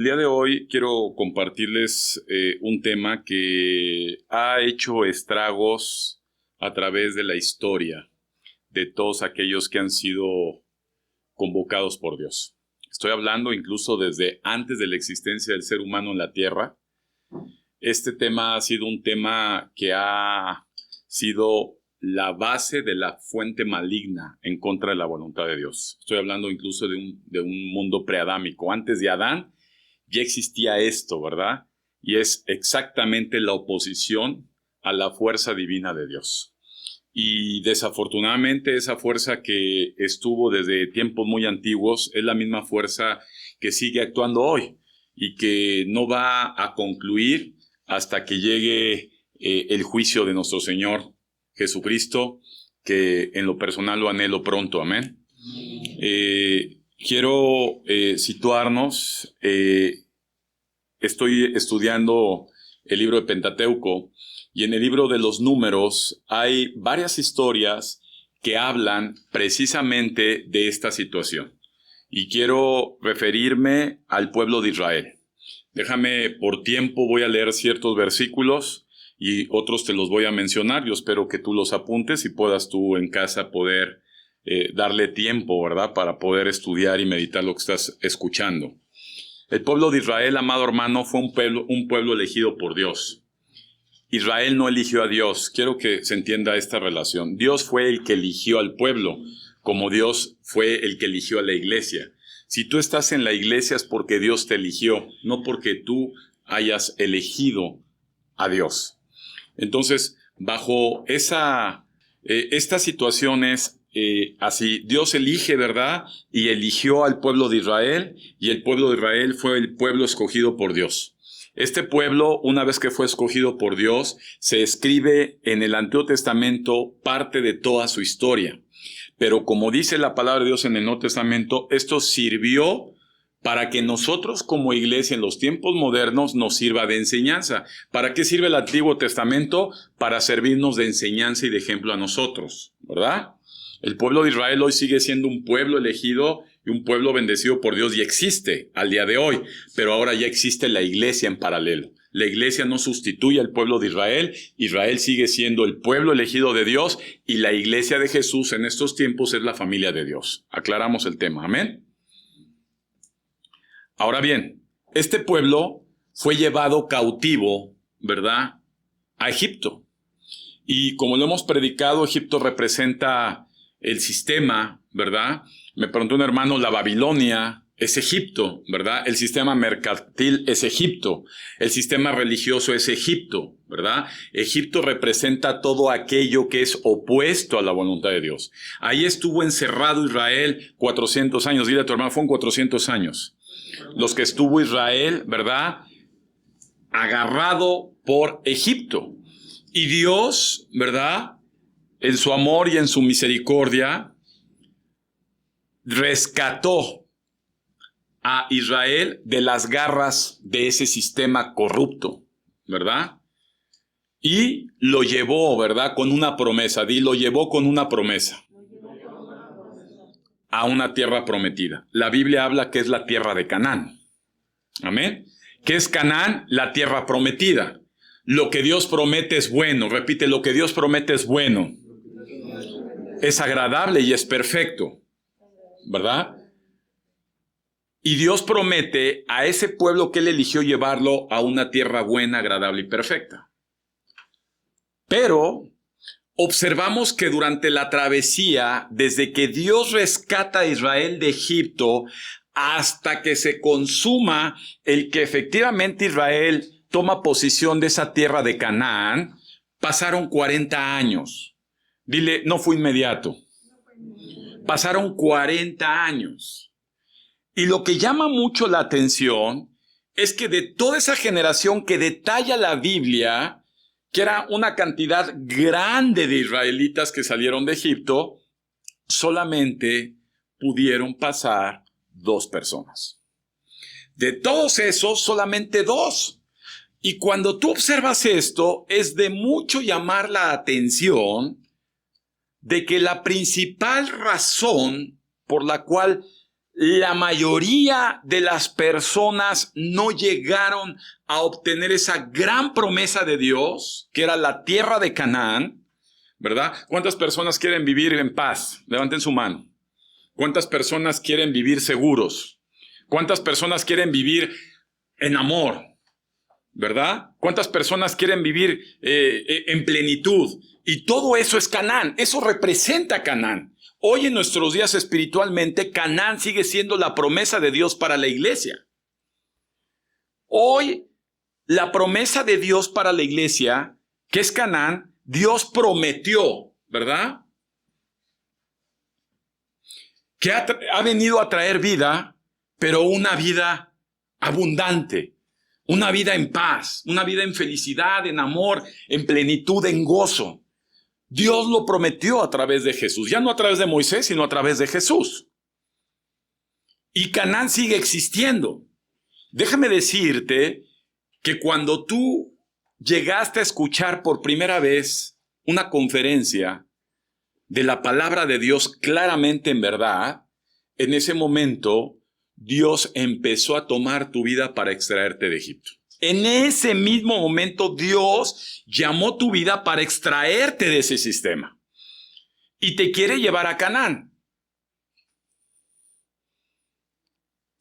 El día de hoy quiero compartirles un tema que ha hecho estragos a través de la historia de todos aquellos que han sido convocados por Dios. Estoy hablando incluso desde antes de la existencia del ser humano en la tierra. Este tema ha sido un tema que ha sido la base de la fuente maligna en contra de la voluntad de Dios. Estoy hablando incluso de un mundo preadámico. Antes de Adán ya existía esto, ¿verdad? Y es exactamente la oposición a la fuerza divina de Dios. Y desafortunadamente esa fuerza que estuvo desde tiempos muy antiguos es la misma fuerza que sigue actuando hoy y que no va a concluir hasta que llegue el juicio de nuestro Señor Jesucristo, que en lo personal lo anhelo pronto, amén. Quiero situarnos, estoy estudiando el libro de Pentateuco y en el libro de los Números hay varias historias que hablan precisamente de esta situación. Y quiero referirme al pueblo de Israel. Déjame, por tiempo voy a leer ciertos versículos y otros te los voy a mencionar. Yo espero que tú los apuntes y puedas tú en casa poder darle tiempo, ¿verdad? Para poder estudiar y meditar lo que estás escuchando. El pueblo de Israel, amado hermano, fue un pueblo elegido por Dios. Israel no eligió a Dios. Quiero que se entienda esta relación. Dios fue el que eligió al pueblo, como Dios fue el que eligió a la iglesia. Si tú estás en la iglesia es porque Dios te eligió, no porque tú hayas elegido a Dios. Entonces, bajo estas situaciones, así, Dios elige, ¿verdad? Y eligió al pueblo de Israel, y el pueblo de Israel fue el pueblo escogido por Dios. Este pueblo, una vez que fue escogido por Dios, se escribe en el Antiguo Testamento parte de toda su historia. Pero como dice la palabra de Dios en el Nuevo Testamento, esto sirvió para que nosotros como iglesia en los tiempos modernos nos sirva de enseñanza. ¿Para qué sirve el Antiguo Testamento? Para servirnos de enseñanza y de ejemplo a nosotros, ¿verdad? El pueblo de Israel hoy sigue siendo un pueblo elegido y un pueblo bendecido por Dios y existe al día de hoy, pero ahora ya existe la iglesia en paralelo. La iglesia no sustituye al pueblo de Israel, Israel sigue siendo el pueblo elegido de Dios y la iglesia de Jesús en estos tiempos es la familia de Dios. Aclaramos el tema, amén. Ahora bien, este pueblo fue llevado cautivo, ¿verdad?, a Egipto. Y como lo hemos predicado, Egipto representa el sistema, ¿verdad? Me preguntó un hermano, la Babilonia es Egipto, ¿verdad? El sistema mercantil es Egipto. El sistema religioso es Egipto, ¿verdad? Egipto representa todo aquello que es opuesto a la voluntad de Dios. Ahí estuvo encerrado Israel 400 años. Dile a tu hermano, fueron 400 años. Los que estuvo Israel, ¿verdad?, agarrado por Egipto. Y Dios, ¿verdad?, en su amor y en su misericordia, rescató a Israel de las garras de ese sistema corrupto, ¿verdad? Y lo llevó, ¿verdad?, con una promesa. Lo llevó con una promesa a una tierra prometida. La Biblia habla que es la tierra de Canaán. Amén. ¿Qué es Canaán? La tierra prometida. Lo que Dios promete es bueno. Repite, lo que Dios promete es bueno. Es agradable y es perfecto, ¿verdad? Y Dios promete a ese pueblo que Él eligió llevarlo a una tierra buena, agradable y perfecta. Pero observamos que durante la travesía, desde que Dios rescata a Israel de Egipto hasta que se consuma el que efectivamente Israel toma posesión de esa tierra de Canaán, pasaron 40 años. Dile, no fue inmediato. Pasaron 40 años. Y lo que llama mucho la atención es que de toda esa generación que detalla la Biblia, que era una cantidad grande de israelitas que salieron de Egipto, solamente pudieron pasar 2 personas. De todos esos, solamente 2. Y cuando tú observas esto, es de mucho llamar la atención de que la principal razón por la cual la mayoría de las personas no llegaron a obtener esa gran promesa de Dios, que era la tierra de Canaán, ¿verdad? ¿Cuántas personas quieren vivir en paz? Levanten su mano. ¿Cuántas personas quieren vivir seguros? ¿Cuántas personas quieren vivir en amor? ¿Verdad? ¿Cuántas personas quieren vivir en plenitud? Y todo eso es Canaán. Eso representa Canaán. Hoy en nuestros días espiritualmente, Canaán sigue siendo la promesa de Dios para la iglesia. Hoy, la promesa de Dios para la iglesia, que es Canaán, Dios prometió, ¿verdad? Que ha venido a traer vida, pero una vida abundante, una vida en paz, una vida en felicidad, en amor, en plenitud, en gozo. Dios lo prometió a través de Jesús, ya no a través de Moisés, sino a través de Jesús. Y Canaán sigue existiendo. Déjame decirte que cuando tú llegaste a escuchar por primera vez una conferencia de la palabra de Dios claramente en verdad, en ese momento Dios empezó a tomar tu vida para extraerte de Egipto. En ese mismo momento Dios llamó tu vida para extraerte de ese sistema y te quiere llevar a Canaán.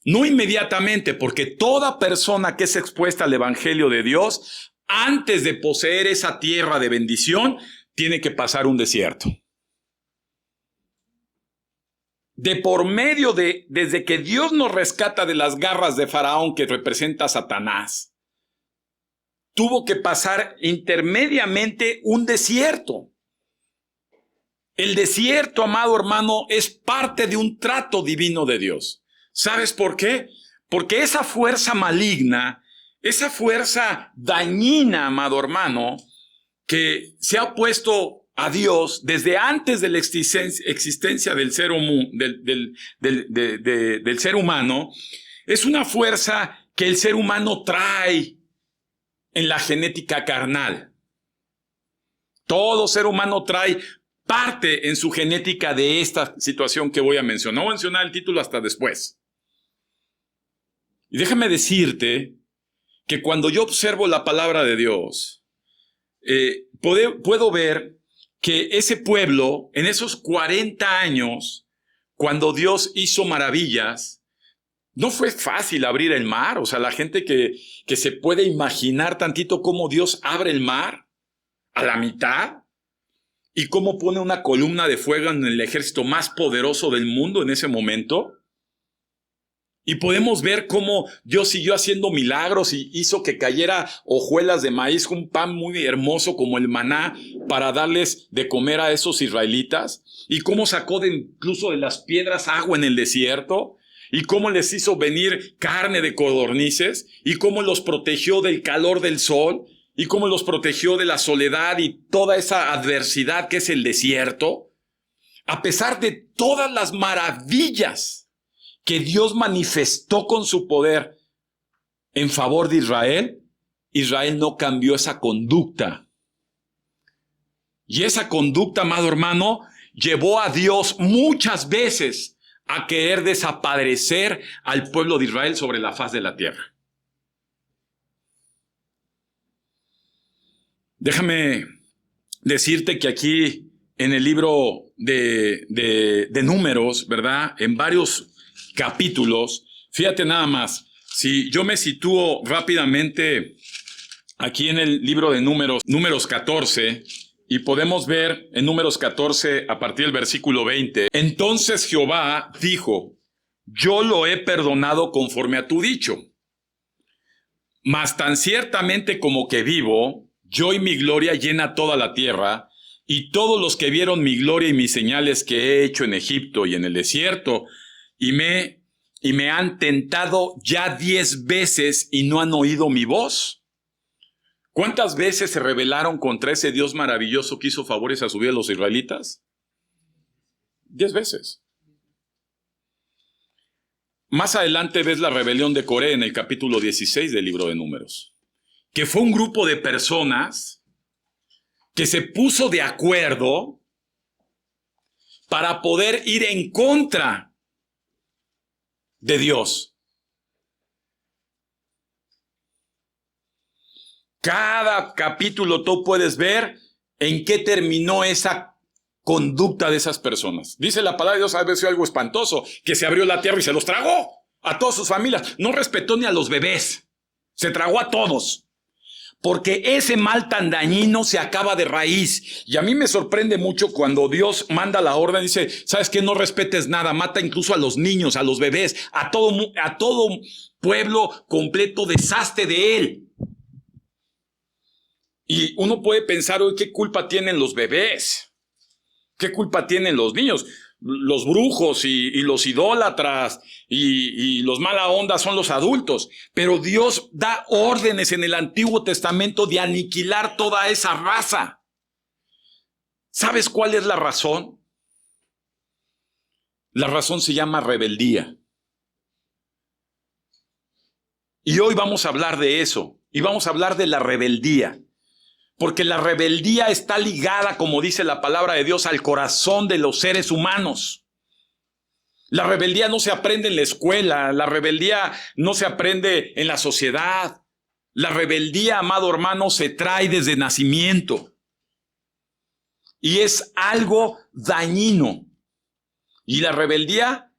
No inmediatamente, porque toda persona que es expuesta al Evangelio de Dios, antes de poseer esa tierra de bendición, tiene que pasar un desierto. De por medio desde que Dios nos rescata de las garras de Faraón, que representa a Satanás, tuvo que pasar intermediamente un desierto. El desierto, amado hermano, es parte de un trato divino de Dios. ¿Sabes por qué? Porque esa fuerza maligna, esa fuerza dañina, amado hermano, que se ha opuesto a Dios desde antes de la existencia del ser, del ser humano, es una fuerza que el ser humano trae en la genética carnal. Todo ser humano trae parte en su genética de esta situación que voy a mencionar. No voy a mencionar el título hasta después. Y déjame decirte que cuando yo observo la palabra de Dios, puedo ver que ese pueblo, en esos 40 años, cuando Dios hizo maravillas, no fue fácil abrir el mar. O sea, la gente que se puede imaginar tantito cómo Dios abre el mar a la mitad y cómo pone una columna de fuego en el ejército más poderoso del mundo en ese momento. Y podemos ver cómo Dios siguió haciendo milagros y hizo que cayera hojuelas de maíz, un pan muy hermoso como el maná, para darles de comer a esos israelitas. Y cómo sacó incluso de las piedras agua en el desierto. Y cómo les hizo venir carne de codornices. Y cómo los protegió del calor del sol. Y cómo los protegió de la soledad y toda esa adversidad que es el desierto. A pesar de todas las maravillas que Dios manifestó con su poder en favor de Israel, Israel no cambió esa conducta. Y esa conducta, amado hermano, llevó a Dios muchas veces a querer desaparecer al pueblo de Israel sobre la faz de la tierra. Déjame decirte que aquí en el libro de Números, ¿verdad? En varios capítulos, fíjate nada más, si yo me sitúo rápidamente aquí en el libro de Números 14, y podemos ver en Números 14 a partir del versículo 20, entonces Jehová dijo, yo lo he perdonado conforme a tu dicho, mas tan ciertamente como que vivo, yo y mi gloria llena toda la tierra, y todos los que vieron mi gloria y mis señales que he hecho en Egipto y en el desierto, y me han tentado ya 10 veces y no han oído mi voz. ¿Cuántas veces se rebelaron contra ese Dios maravilloso que hizo favores a su vida a los israelitas? 10 veces. Más adelante ves la rebelión de Coré en el capítulo 16 del libro de Números, que fue un grupo de personas que se puso de acuerdo para poder ir en contra de Dios. Cada capítulo tú puedes ver en qué terminó esa conducta de esas personas. Dice la palabra de Dios, a veces algo espantoso, que se abrió la tierra y se los tragó a todas sus familias. No respetó ni a los bebés, se tragó a todos. Porque ese mal tan dañino se acaba de raíz. Y a mí me sorprende mucho cuando Dios manda la orden, dice, ¿sabes qué? No respetes nada, mata incluso a los niños, a los bebés, a todo pueblo completo, deshazte de él. Y uno puede pensar, hoy, ¿qué culpa tienen los bebés? ¿Qué culpa tienen los niños? Los brujos y los idólatras y los mala onda son los adultos. Pero Dios da órdenes en el Antiguo Testamento de aniquilar toda esa raza. ¿Sabes cuál es la razón? La razón se llama rebeldía. Y hoy vamos a hablar de eso. Y vamos a hablar de la rebeldía. Porque la rebeldía está ligada, como dice la palabra de Dios, al corazón de los seres humanos. La rebeldía no se aprende en la escuela, la rebeldía no se aprende en la sociedad. La rebeldía, amado hermano, se trae desde nacimiento. Y es algo dañino. Y la rebeldía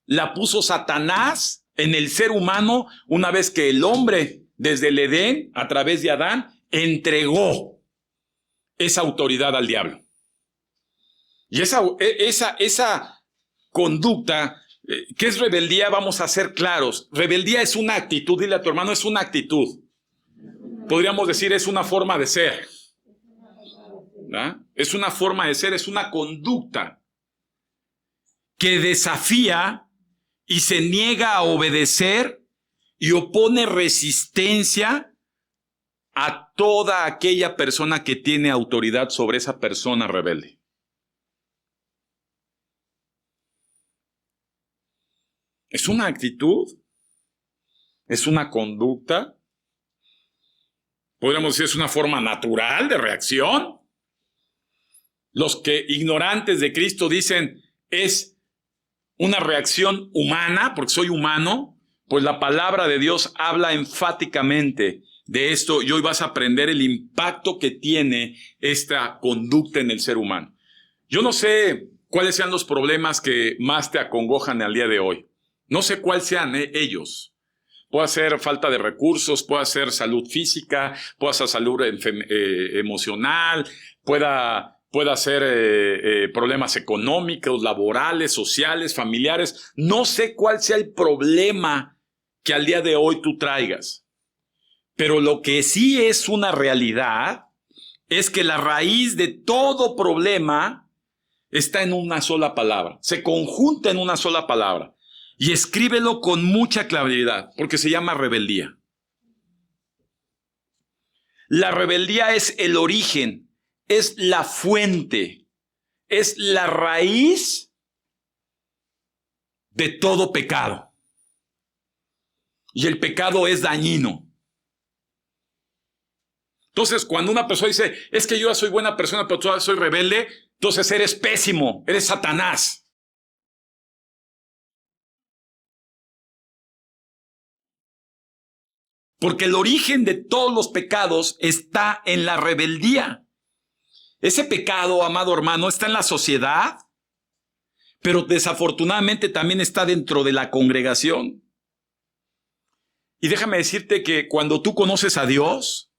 la puso Satanás en el ser humano una vez que el hombre, desde el Edén, a través de Adán, entregó esa autoridad al diablo. Y esa conducta, ¿qué es rebeldía? Vamos a ser claros. Rebeldía es una actitud, dile a tu hermano, es una actitud. Podríamos decir, es una forma de ser. ¿Verdad? Es una forma de ser, es una conducta que desafía y se niega a obedecer y opone resistencia a toda aquella persona que tiene autoridad sobre esa persona rebelde. Es una actitud, es una conducta, podríamos decir es una forma natural de reacción. Los que ignorantes de Cristo dicen es una reacción humana, porque soy humano, pues la palabra de Dios habla enfáticamente de esto y hoy vas a aprender el impacto que tiene esta conducta en el ser humano. Yo no sé cuáles sean los problemas que más te acongojan al día de hoy. No sé cuáles sean ellos. Puede ser falta de recursos, puede ser salud física, puede ser salud emocional, pueda ser problemas económicos, laborales, sociales, familiares. No sé cuál sea el problema que al día de hoy tú traigas. Pero lo que sí es una realidad es que la raíz de todo problema está en una sola palabra. Se conjunta en una sola palabra. Y escríbelo con mucha claridad, porque se llama rebeldía. La rebeldía es el origen, es la fuente, es la raíz de todo pecado. Y el pecado es dañino. Entonces, cuando una persona dice, es que yo ya soy buena persona, pero todavía soy rebelde, entonces eres pésimo, eres Satanás. Porque el origen de todos los pecados está en la rebeldía. Ese pecado, amado hermano, está en la sociedad, pero desafortunadamente también está dentro de la congregación. Y déjame decirte que cuando tú conoces a Dios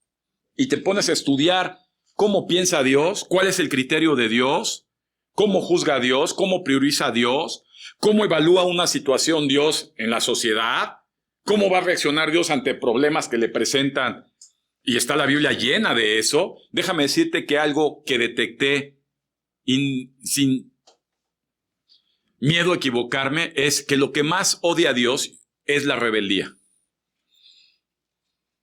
y te pones a estudiar cómo piensa Dios, cuál es el criterio de Dios, cómo juzga a Dios, cómo prioriza a Dios, cómo evalúa una situación Dios en la sociedad, cómo va a reaccionar Dios ante problemas que le presentan, y está la Biblia llena de eso, déjame decirte que algo que detecté sin miedo a equivocarme es que lo que más odia a Dios es la rebeldía.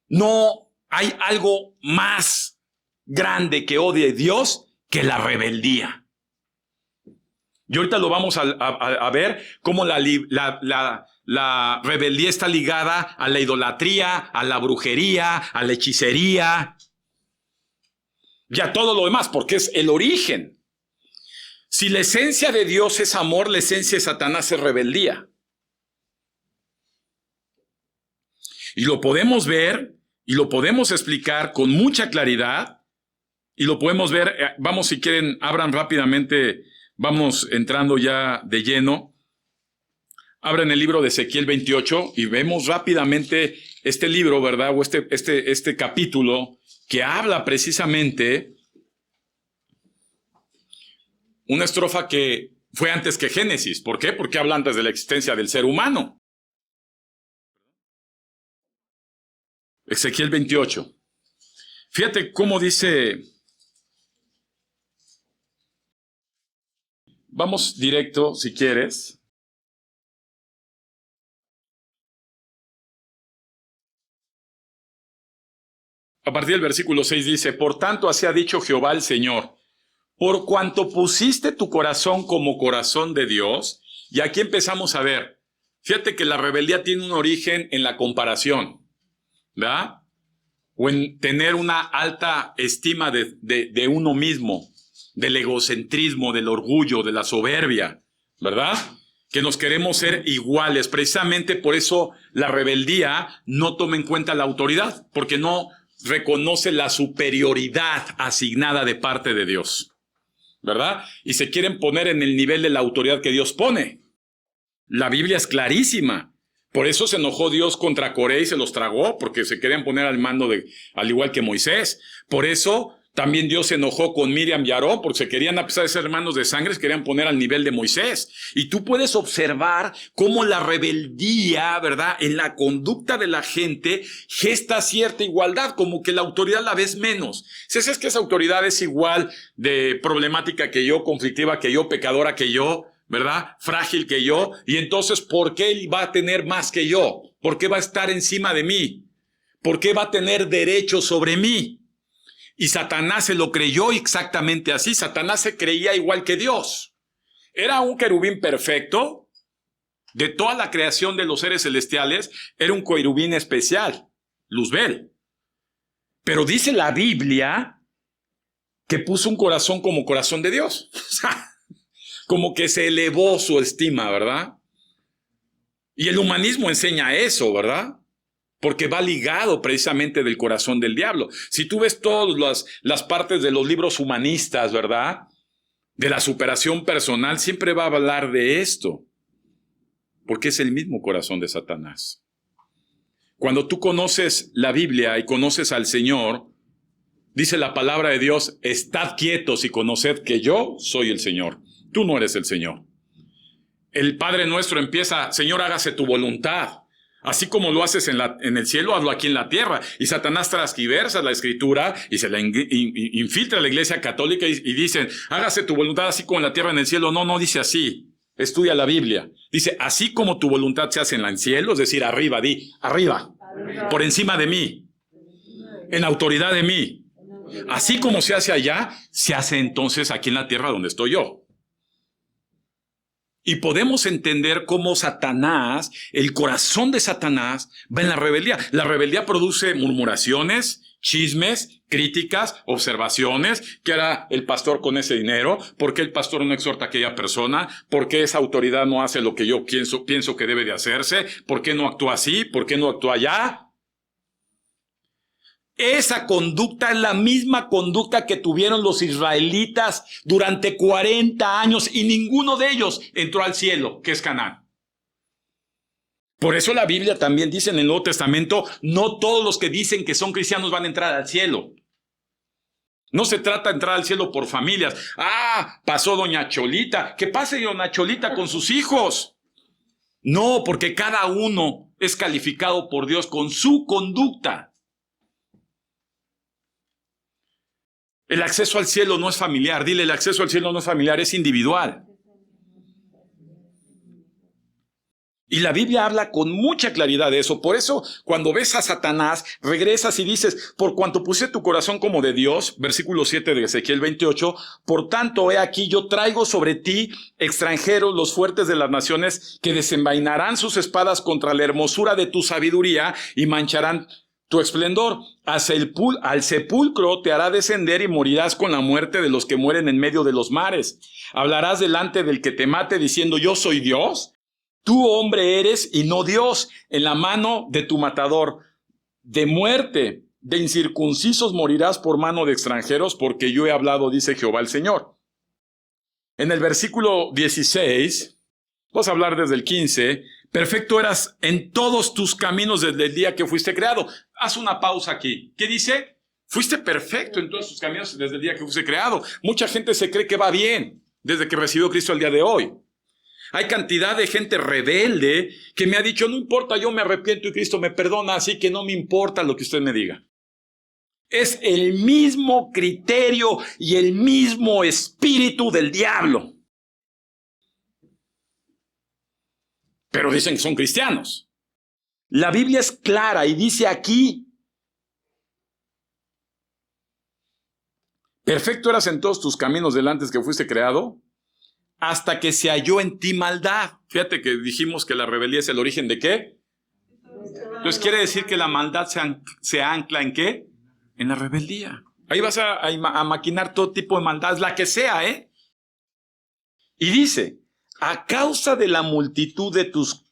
No hay algo más grande que odie a Dios que la rebeldía. Y ahorita lo vamos a ver cómo la rebeldía está ligada a la idolatría, a la brujería, a la hechicería y a todo lo demás, porque es el origen. Si la esencia de Dios es amor, la esencia de Satanás es rebeldía. Y lo podemos ver y lo podemos explicar con mucha claridad y lo podemos ver. Vamos, si quieren, abran rápidamente, vamos entrando ya de lleno. Abran el libro de Ezequiel 28 y vemos rápidamente este libro, ¿verdad? O este capítulo que habla precisamente una estrofa que fue antes que Génesis. ¿Por qué? Porque habla antes de la existencia del ser humano. Ezequiel 28. Fíjate cómo dice. Vamos directo, si quieres. A partir del versículo 6 dice: por tanto, así ha dicho Jehová el Señor, por cuanto pusiste tu corazón como corazón de Dios. Y aquí empezamos a ver, fíjate que la rebeldía tiene un origen en la comparación, ¿verdad? O en tener una alta estima de uno mismo, del egocentrismo, del orgullo, de la soberbia, ¿verdad? Que nos queremos ser iguales. Precisamente por eso la rebeldía no toma en cuenta la autoridad, porque no reconoce la superioridad asignada de parte de Dios, ¿verdad? Y se quieren poner en el nivel de la autoridad que Dios pone. La Biblia es clarísima. Por eso se enojó Dios contra Coré y se los tragó, porque se querían poner al mando al igual que Moisés. Por eso también Dios se enojó con Miriam y Aarón, porque se querían, a pesar de ser hermanos de sangre, se querían poner al nivel de Moisés. Y tú puedes observar cómo la rebeldía, ¿verdad?, en la conducta de la gente gesta cierta igualdad, como que la autoridad la ves menos. Si es que esa autoridad es igual de problemática que yo, conflictiva que yo, pecadora que yo, ¿verdad?, frágil que yo, y entonces, ¿por qué él va a tener más que yo? ¿Por qué va a estar encima de mí? ¿Por qué va a tener derecho sobre mí? Y Satanás se lo creyó exactamente así. Satanás se creía igual que Dios. Era un querubín perfecto. De toda la creación de los seres celestiales, era un querubín especial, Luzbel. Pero dice la Biblia que puso un corazón como corazón de Dios. Como que se elevó su estima, ¿verdad? Y el humanismo enseña eso, ¿verdad? Porque va ligado precisamente del corazón del diablo. Si tú ves todas las partes de los libros humanistas, ¿verdad?, de la superación personal, siempre va a hablar de esto. Porque es el mismo corazón de Satanás. Cuando tú conoces la Biblia y conoces al Señor, dice la palabra de Dios: estad quietos y conoced que yo soy el Señor. Tú no eres el Señor. El Padre nuestro empieza: Señor, hágase tu voluntad. Así como lo haces en el cielo, hazlo aquí en la tierra. Y Satanás transgiversa la Escritura y se la infiltra a la Iglesia Católica y dicen: hágase tu voluntad así como en la tierra en el cielo. No dice así. Estudia la Biblia. Dice: así como tu voluntad se hace en el cielo, es decir, arriba, arriba, por encima de mí, en autoridad de mí. Así como se hace allá, se hace entonces aquí en la tierra donde estoy yo. Y podemos entender cómo Satanás, el corazón de Satanás, va en la rebeldía. La rebeldía produce murmuraciones, chismes, críticas, observaciones. ¿Qué hará el pastor con ese dinero? ¿Por qué el pastor no exhorta a aquella persona? ¿Por qué esa autoridad no hace lo que yo pienso que debe de hacerse? ¿Por qué no actúa así? ¿Por qué no actúa allá? Esa conducta es la misma conducta que tuvieron los israelitas durante 40 años y ninguno de ellos entró al cielo, que es Canaán. Por eso la Biblia también dice en el Nuevo Testamento: no todos los que dicen que son cristianos van a entrar al cielo. No se trata de entrar al cielo por familias. Pasó doña Cholita. ¿Qué pase doña Cholita con sus hijos? No, porque cada uno es calificado por Dios con su conducta. El acceso al cielo no es familiar. Dile: el acceso al cielo no es familiar, es individual. Y la Biblia habla con mucha claridad de eso. Por eso, cuando ves a Satanás, regresas y dices: por cuanto puse tu corazón como de Dios, versículo 7 de Ezequiel 28, por tanto, he aquí, yo traigo sobre ti extranjeros, los fuertes de las naciones, que desenvainarán sus espadas contra la hermosura de tu sabiduría y mancharán tu esplendor. Al sepulcro te hará descender y morirás con la muerte de los que mueren en medio de los mares. Hablarás delante del que te mate diciendo: yo soy Dios. Tú hombre eres y no Dios, en la mano de tu matador. de muerte, de incircuncisos morirás por mano de extranjeros, porque yo he hablado, dice Jehová el Señor. En el versículo 16, vamos a hablar desde el 15, perfecto eras en todos tus caminos desde el día que fuiste creado. Haz una pausa aquí. ¿Qué dice? Fuiste perfecto en todos tus caminos desde el día que fuiste creado. Mucha gente se cree que va bien desde que recibió Cristo al día de hoy. Hay cantidad de gente rebelde que me ha dicho, no importa, yo me arrepiento y Cristo me perdona, así que no me importa lo que usted me diga. Es el mismo criterio y el mismo espíritu del diablo. Pero dicen que son cristianos. La Biblia es clara y dice aquí, perfecto eras en todos tus caminos delante que fuiste creado, hasta que se halló en ti maldad. Fíjate que dijimos que la rebeldía es el origen ¿de qué? Entonces quiere decir que la maldad se ancla ¿en qué? En la rebeldía. Ahí vas a maquinar todo tipo de maldad, la que sea, ¿eh? Y dice, a causa de la multitud de tus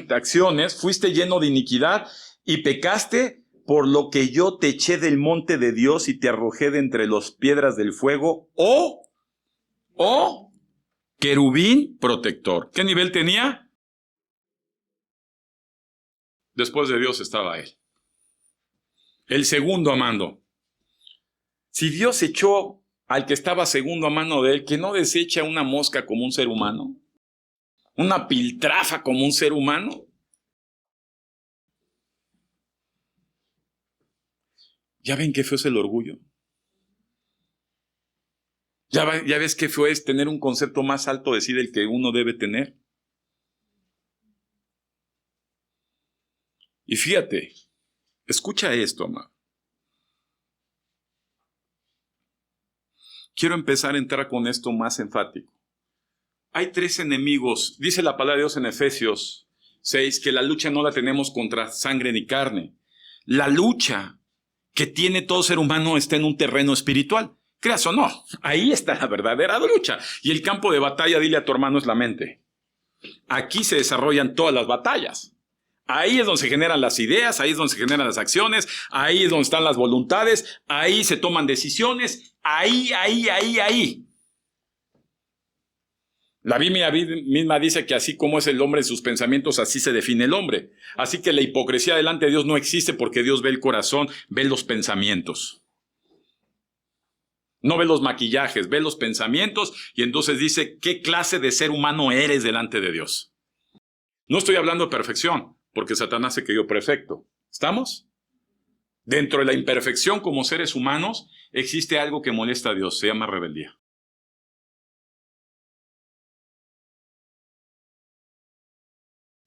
acciones, fuiste lleno de iniquidad y pecaste, por lo que yo te eché del monte de Dios y te arrojé de entre las piedras del fuego, o querubín protector. ¿Qué nivel tenía? Después de Dios estaba él. El segundo a mando. Si Dios echó al que estaba segundo a mano de él, que no desecha una mosca como un ser humano, una piltrafa como un ser humano. ¿Ya ven qué feo es el orgullo? ¿Ya ves qué feo es tener un concepto más alto de sí del que uno debe tener? Y fíjate, escucha esto, amado. Quiero empezar a entrar con esto más enfático. Hay 3 enemigos. Dice la palabra de Dios en Efesios 6 que la lucha no la tenemos contra sangre ni carne. La lucha que tiene todo ser humano está en un terreno espiritual. Creas o no, ahí está la verdadera lucha. Y el campo de batalla, dile a tu hermano, es la mente. Aquí se desarrollan todas las batallas. Ahí es donde se generan las ideas, ahí es donde se generan las acciones, ahí es donde están las voluntades, ahí se toman decisiones, ahí. La Biblia misma dice que así como es el hombre en sus pensamientos, así se define el hombre. Así que la hipocresía delante de Dios no existe porque Dios ve el corazón, ve los pensamientos. No ve los maquillajes, ve los pensamientos y entonces dice qué clase de ser humano eres delante de Dios. No estoy hablando de perfección, porque Satanás se creyó perfecto. ¿Estamos? Dentro de la imperfección como seres humanos existe algo que molesta a Dios, se llama rebeldía.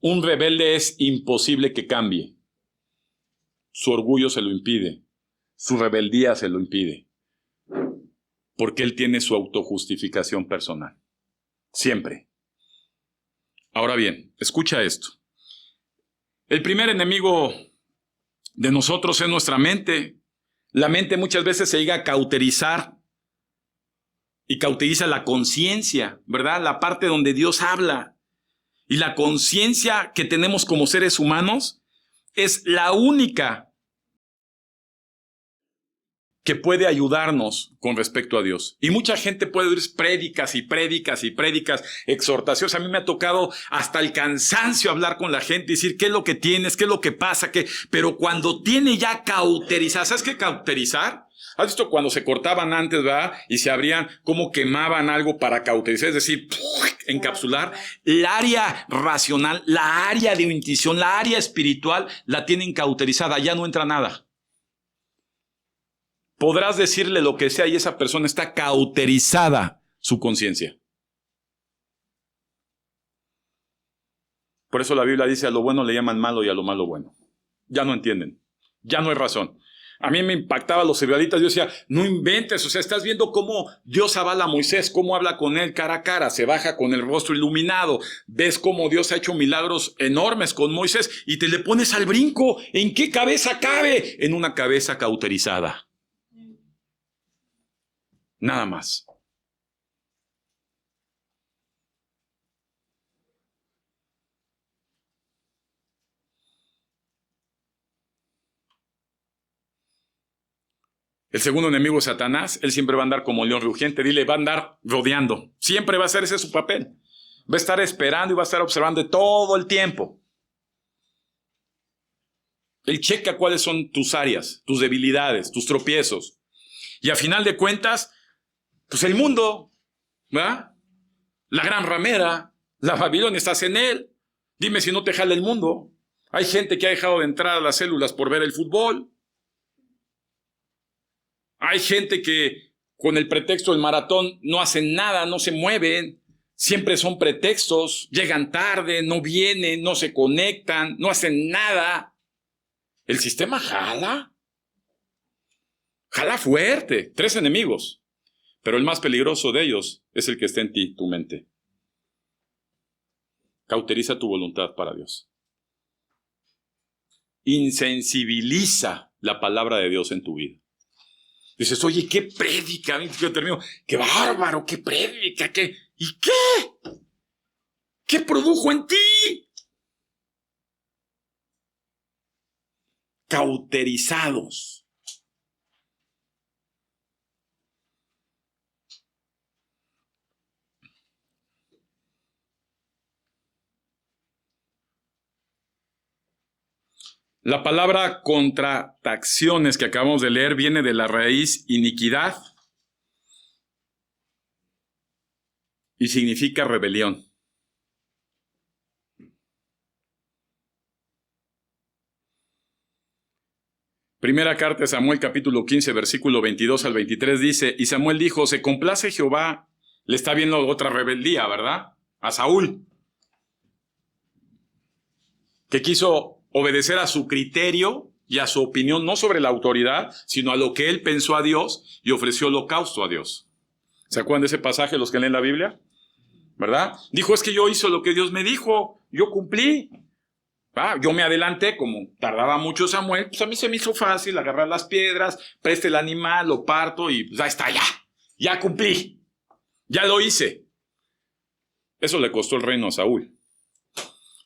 Un rebelde es imposible que cambie. Su orgullo se lo impide. Su rebeldía se lo impide. Porque él tiene su autojustificación personal. Siempre. Ahora bien, escucha esto. El primer enemigo de nosotros es nuestra mente. La mente muchas veces se llega a cauterizar y cauteriza la conciencia, ¿verdad? La parte donde Dios habla. Y la conciencia que tenemos como seres humanos es la única que puede ayudarnos con respecto a Dios. Y mucha gente puede oír prédicas, exhortaciones. A mí me ha tocado hasta el cansancio hablar con la gente y decir qué es lo que tienes, qué es lo que pasa, pero cuando tiene ya cauterizar, ¿sabes qué cauterizar? ¿Has visto cuando se cortaban antes, verdad? Y se abrían, cómo quemaban algo para cauterizar, es decir, encapsular. El área racional, la área de intuición, la área espiritual, la tienen cauterizada, ya no entra nada. Podrás decirle lo que sea y esa persona está cauterizada su conciencia. Por eso la Biblia dice a lo bueno le llaman malo y a lo malo bueno. Ya no entienden, ya no hay razón. A mí me impactaba los israelitas, yo decía, no inventes, o sea, estás viendo cómo Dios avala a Moisés, cómo habla con él cara a cara, se baja con el rostro iluminado, ves cómo Dios ha hecho milagros enormes con Moisés y te le pones al brinco. ¿En qué cabeza cabe? En una cabeza cauterizada. Nada más. El segundo enemigo es Satanás. Él siempre va a andar como león rugiente. Dile, va a andar rodeando. Siempre va a ser ese su papel. Va a estar esperando y va a estar observando todo el tiempo. Él checa cuáles son tus áreas, tus debilidades, tus tropiezos. Y a final de cuentas, pues el mundo, ¿verdad? La gran ramera, la Babilonia, estás en él. Dime si no te jala el mundo. Hay gente que ha dejado de entrar a las células por ver el fútbol. Hay gente que con el pretexto del maratón no hacen nada, no se mueven. Siempre son pretextos. Llegan tarde, no vienen, no se conectan, no hacen nada. El sistema jala. Jala fuerte. 3 enemigos. Pero el más peligroso de ellos es el que está en ti, tu mente. Cauteriza tu voluntad para Dios. Insensibiliza la palabra de Dios en tu vida. Dices, oye, ¿qué prédica? Yo termino, ¡qué bárbaro! ¿Qué prédica? ¿Qué? ¿Y qué? ¿Qué produjo en ti? Cauterizados. La palabra contrataciones que acabamos de leer viene de la raíz iniquidad y significa rebelión. Primera carta de Samuel, capítulo 15, versículo 22 al 23 dice, y Samuel dijo, se complace Jehová, le está viendo otra rebeldía, ¿verdad? A Saúl, que quiso obedecer a su criterio y a su opinión, no sobre la autoridad, sino a lo que él pensó a Dios y ofreció holocausto a Dios. ¿Se acuerdan de ese pasaje los que leen la Biblia? ¿Verdad? Dijo, es que yo hice lo que Dios me dijo, yo cumplí. Yo me adelanté, como tardaba mucho Samuel, pues a mí se me hizo fácil agarrar las piedras, preste el animal, lo parto y pues ahí está, ya cumplí, ya lo hice. Eso le costó el reino a Saúl.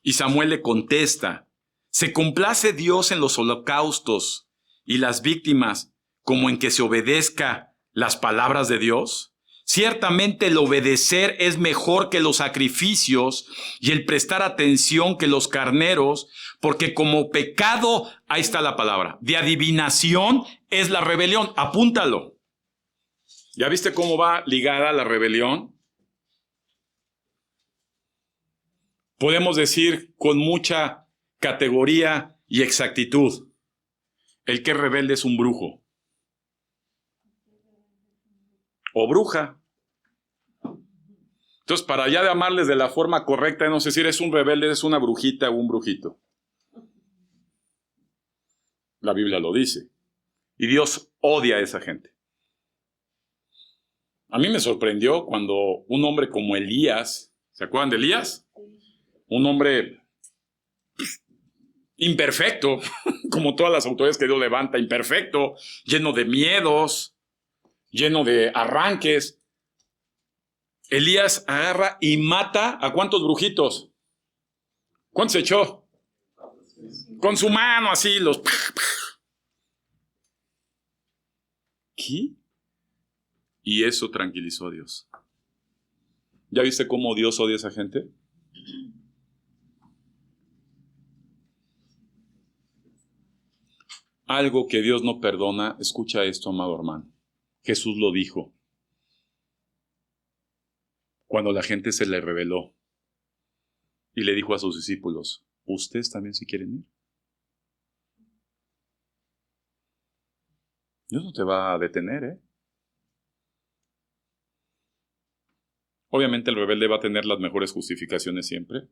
Y Samuel le contesta, ¿se complace Dios en los holocaustos y las víctimas como en que se obedezca las palabras de Dios? Ciertamente el obedecer es mejor que los sacrificios y el prestar atención que los carneros, porque como pecado, ahí está la palabra, de adivinación es la rebelión. Apúntalo. ¿Ya viste cómo va ligada la rebelión? Podemos decir con mucha categoría y exactitud, el que es rebelde es un brujo o bruja. Entonces, para ya llamarles de la forma correcta, no sé si eres un rebelde, es una brujita o un brujito. La Biblia lo dice. Y Dios odia a esa gente. A mí me sorprendió cuando un hombre como Elías, ¿se acuerdan de Elías? Un hombre imperfecto, como todas las autoridades que Dios levanta, imperfecto, lleno de miedos, lleno de arranques. Elías agarra y mata ¿a cuántos brujitos? ¿Cuántos echó? Con su mano así, los... ¿Qué? Y eso tranquilizó a Dios. ¿Ya viste cómo Dios odia a esa gente? Algo que Dios no perdona, escucha esto, amado hermano. Jesús lo dijo cuando la gente se le rebeló y le dijo a sus discípulos, ¿ustedes también se quieren ir? Dios no te va a detener, ¿eh? Obviamente el rebelde va a tener las mejores justificaciones siempre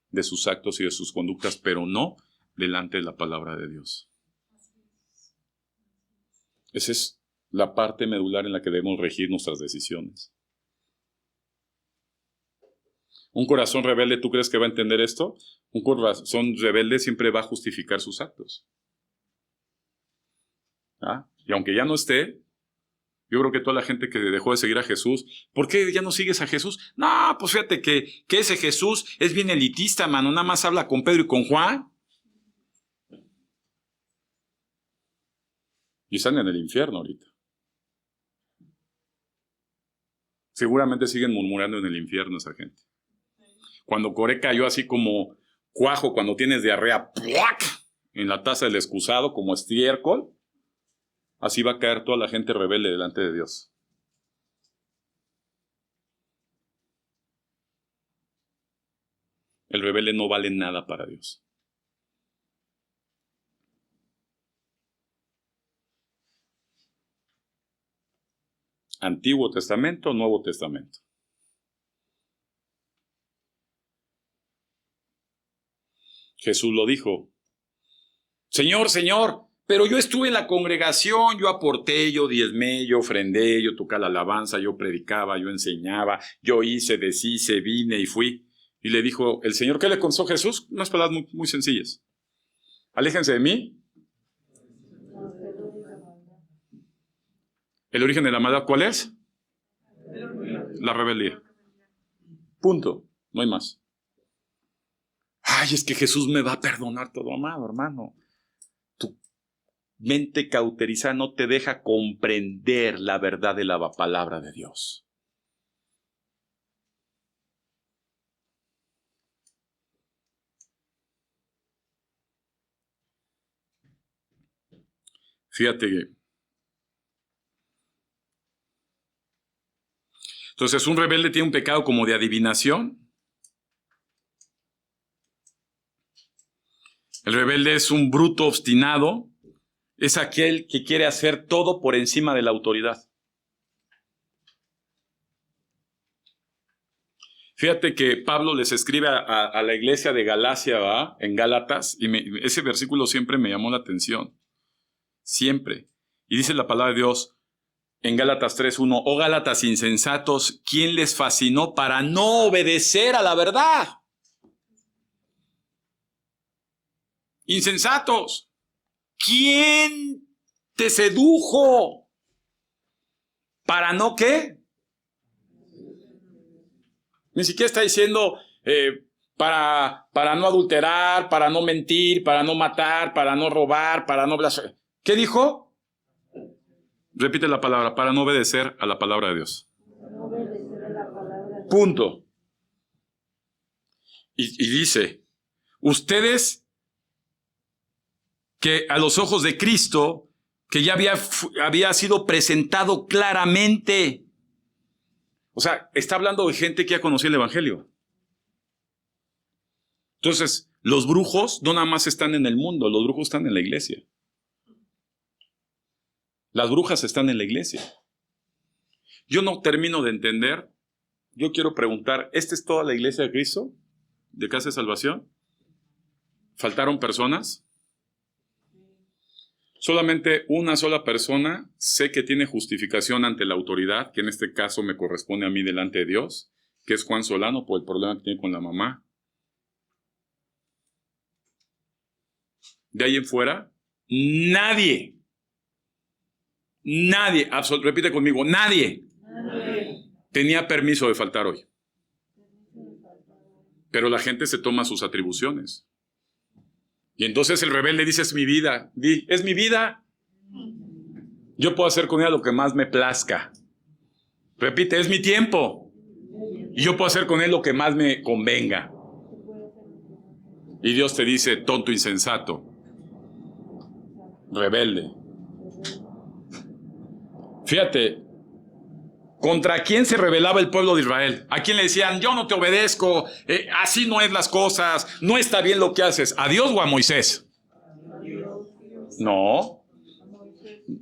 de sus actos y de sus conductas, pero no delante de la palabra de Dios. Esa es la parte medular en la que debemos regir nuestras decisiones. Un corazón rebelde, ¿tú crees que va a entender esto? Un corazón rebelde siempre va a justificar sus actos. Y aunque ya no esté, yo creo que toda la gente que dejó de seguir a Jesús, ¿por qué ya no sigues a Jesús? No, pues fíjate que ese Jesús es bien elitista, mano, nada más habla con Pedro y con Juan. Y están en el infierno ahorita. Seguramente siguen murmurando en el infierno esa gente. Cuando Coré cayó así como cuajo, cuando tienes diarrea, ¡plac!, en la taza del excusado, como estiércol, así va a caer toda la gente rebelde delante de Dios. El rebelde no vale nada para Dios. Antiguo Testamento, Nuevo Testamento. Jesús lo dijo. Señor, Señor, pero yo estuve en la congregación, yo aporté, yo diezmé, yo ofrendé, yo toqué la alabanza, yo predicaba, yo enseñaba, yo hice, deshice, vine y fui. Y le dijo el Señor, ¿qué le contestó Jesús? Unas palabras muy, muy sencillas. Aléjense de mí. ¿El origen de la maldad cuál es? La rebeldía. Punto. No hay más. Ay, es que Jesús me va a perdonar todo, amado hermano. Tu mente cauterizada no te deja comprender la verdad de la palabra de Dios. Fíjate que entonces un rebelde tiene un pecado como de adivinación. El rebelde es un bruto obstinado. Es aquel que quiere hacer todo por encima de la autoridad. Fíjate que Pablo les escribe a la iglesia de Galacia, ¿va?, en Gálatas, y ese versículo siempre me llamó la atención. Siempre. Y dice la palabra de Dios en Gálatas 3:1, oh Gálatas insensatos, ¿quién les fascinó para no obedecer a la verdad? Insensatos. ¿Quién te sedujo para no qué? Ni siquiera está diciendo para no adulterar, para no mentir, para no matar, para no robar, para no blasfemar. ¿Qué dijo? Repite la palabra, para no obedecer a la palabra de Dios. Punto. Y dice, ustedes que a los ojos de Cristo, que ya había sido presentado claramente. O sea, está hablando de gente que ya conocía el Evangelio. Entonces, los brujos no nada más están en el mundo, los brujos están en la iglesia. Las brujas están en la iglesia. Yo no termino de entender. Yo quiero preguntar, ¿esta es toda la iglesia de Cristo? ¿De Casa de Salvación? ¿Faltaron personas? Solamente una sola persona sé que tiene justificación ante la autoridad, que en este caso me corresponde a mí delante de Dios, que es Juan Solano por el problema que tiene con la mamá. De ahí en fuera, nadie, repite conmigo, nadie tenía permiso de faltar hoy. Pero la gente se toma sus atribuciones. Y entonces el rebelde dice, es mi vida. Es mi vida. Yo puedo hacer con ella lo que más me plazca. Repite, es mi tiempo. Y yo puedo hacer con él lo que más me convenga. Y Dios te dice, tonto insensato, rebelde. Fíjate, ¿contra quién se rebelaba el pueblo de Israel? ¿A quién le decían, yo no te obedezco, así no es las cosas, no está bien lo que haces? ¿A Dios o a Moisés? No,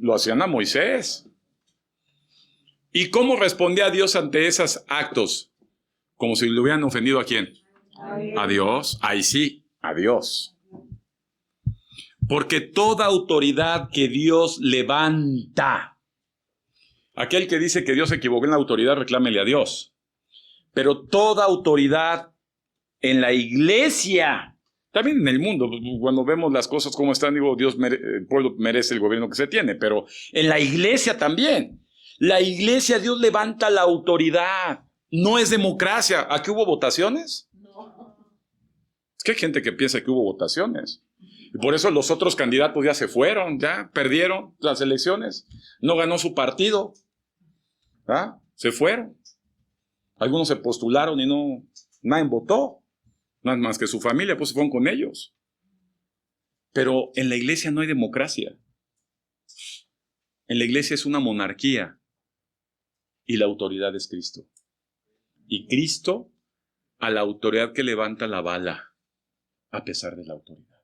lo hacían a Moisés. ¿Y cómo respondía Dios ante esos actos? Como si le hubieran ofendido ¿a quién? A Dios. Ahí sí, a Dios. Porque toda autoridad que Dios levanta, aquel que dice que Dios se equivocó en la autoridad, reclámele a Dios. Pero toda autoridad en la iglesia, también en el mundo, cuando vemos las cosas como están, digo, el pueblo merece el gobierno que se tiene, pero en la iglesia también. La iglesia, Dios levanta la autoridad. No es democracia. ¿Aquí hubo votaciones? No. Es que hay gente que piensa que hubo votaciones. Y por eso los otros candidatos ya se fueron, ya perdieron las elecciones. No ganó su partido. ¿Ah? Se fueron. Algunos se postularon y nadie votó. Nada más que su familia, pues se fueron con ellos. Pero en la iglesia no hay democracia. En la iglesia es una monarquía. Y la autoridad es Cristo. Y Cristo a la autoridad que levanta la bala, a pesar de la autoridad.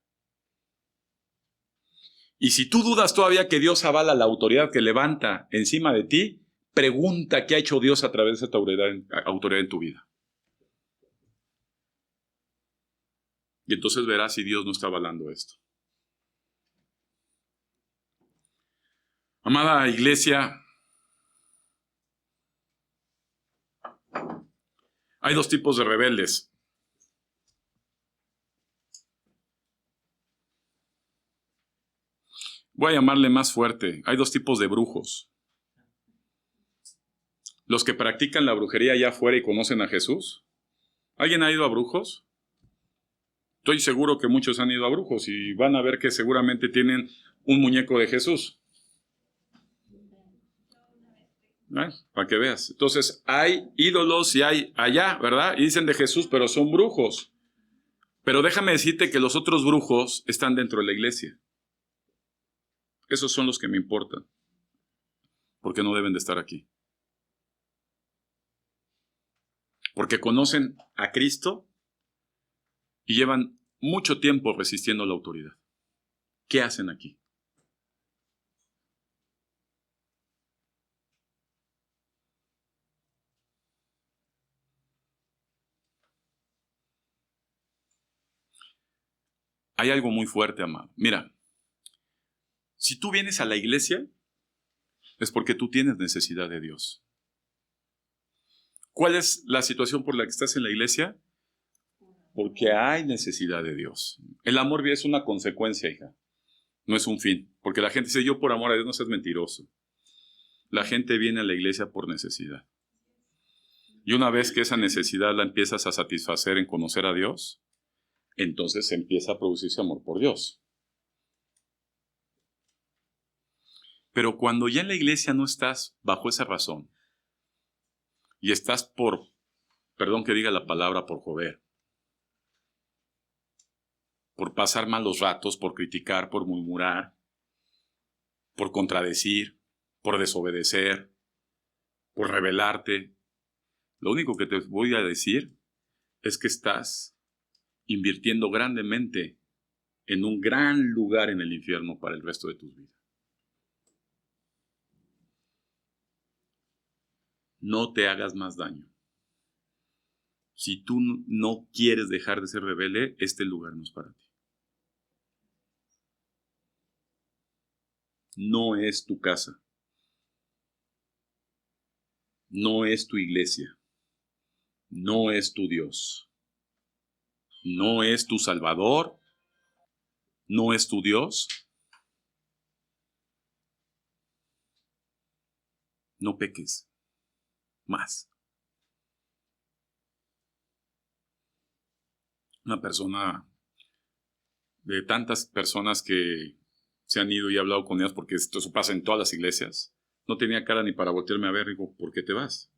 Y si tú dudas todavía que Dios avala la autoridad que levanta encima de ti, pregunta qué ha hecho Dios a través de esta autoridad en tu vida. Y entonces verás si Dios no está avalando esto. Amada iglesia, hay dos tipos de rebeldes. Voy a llamarle más fuerte. Hay dos tipos de brujos. Los que practican la brujería allá afuera y conocen a Jesús. ¿Alguien ha ido a brujos? Estoy seguro que muchos han ido a brujos y van a ver que seguramente tienen un muñeco de Jesús. Para que veas. Entonces, hay ídolos y hay allá, ¿verdad? Y dicen de Jesús, pero son brujos. Pero déjame decirte que los otros brujos están dentro de la iglesia. Esos son los que me importan. Porque no deben de estar aquí. Porque conocen a Cristo y llevan mucho tiempo resistiendo la autoridad. ¿Qué hacen aquí? Hay algo muy fuerte, amado. Mira, si tú vienes a la iglesia, es porque tú tienes necesidad de Dios. ¿Cuál es la situación por la que estás en la iglesia? Porque hay necesidad de Dios. El amor es una consecuencia, hija. No es un fin. Porque la gente dice, yo por amor a Dios, no seas mentiroso. La gente viene a la iglesia por necesidad. Y una vez que esa necesidad la empiezas a satisfacer en conocer a Dios, entonces empieza a producirse amor por Dios. Pero cuando ya en la iglesia no estás bajo esa razón, y estás por, perdón que diga la palabra, por joder, por pasar malos ratos, por criticar, por murmurar, por contradecir, por desobedecer, por rebelarte, lo único que te voy a decir es que estás invirtiendo grandemente en un gran lugar en el infierno para el resto de tus vidas. No te hagas más daño. Si tú no quieres dejar de ser rebelde, este lugar no es para ti. No es tu casa. No es tu iglesia. No es tu Dios. No es tu Salvador. No es tu Dios. No peques más. Una persona, de tantas personas que se han ido y he hablado con ellas, porque esto pasa en todas las iglesias, no tenía cara ni para voltearme a ver. Digo, ¿por qué te vas?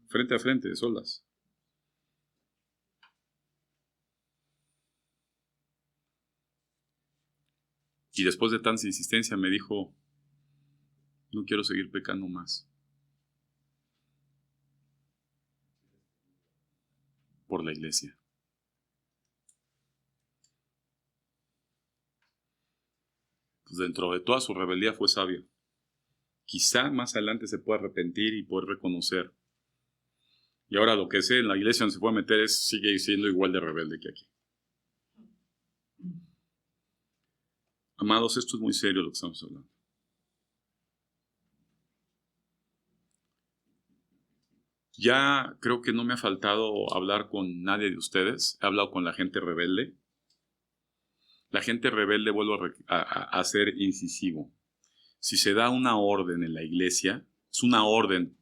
Frente a frente, solas. Y después de tanta insistencia me dijo, no quiero seguir pecando más. Por la iglesia. Pues dentro de toda su rebeldía fue sabio. Quizá más adelante se pueda arrepentir y poder reconocer. Y ahora lo que sé, en la iglesia donde se puede meter sigue siendo igual de rebelde que aquí. Amados, esto es muy serio lo que estamos hablando. Ya creo que no me ha faltado hablar con nadie de ustedes. He hablado con la gente rebelde. La gente rebelde, vuelvo a ser incisivo. Si se da una orden en la iglesia, es una orden.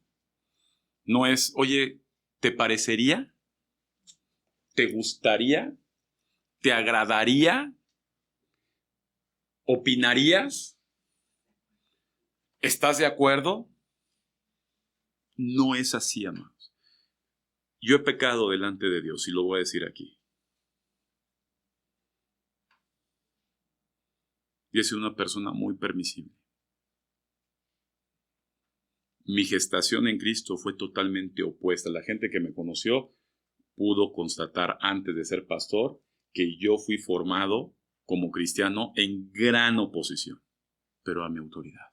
No es, oye, ¿te parecería? ¿Te gustaría? ¿Te agradaría? ¿Opinarías? ¿Estás de acuerdo? No es así, amados. Yo he pecado delante de Dios y lo voy a decir aquí. Y he sido una persona muy permisible. Mi gestación en Cristo fue totalmente opuesta. La gente que me conoció pudo constatar antes de ser pastor que yo fui formado como cristiano en gran oposición, pero a mi autoridad.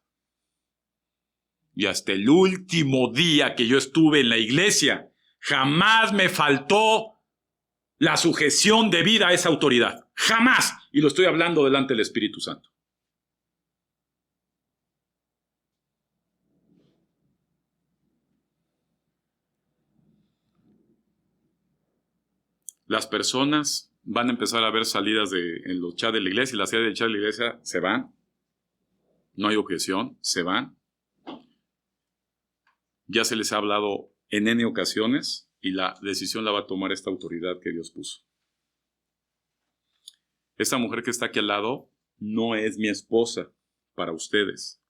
Y hasta el último día que yo estuve en la iglesia, jamás me faltó la sujeción debida a esa autoridad. Jamás. Y lo estoy hablando delante del Espíritu Santo. Las personas van a empezar a ver salidas en los chats de la iglesia, y las salidas del chat de la iglesia se van. No hay objeción, se van. Ya se les ha hablado en N ocasiones y la decisión la va a tomar esta autoridad que Dios puso. Esta mujer que está aquí al lado no es mi esposa para ustedes,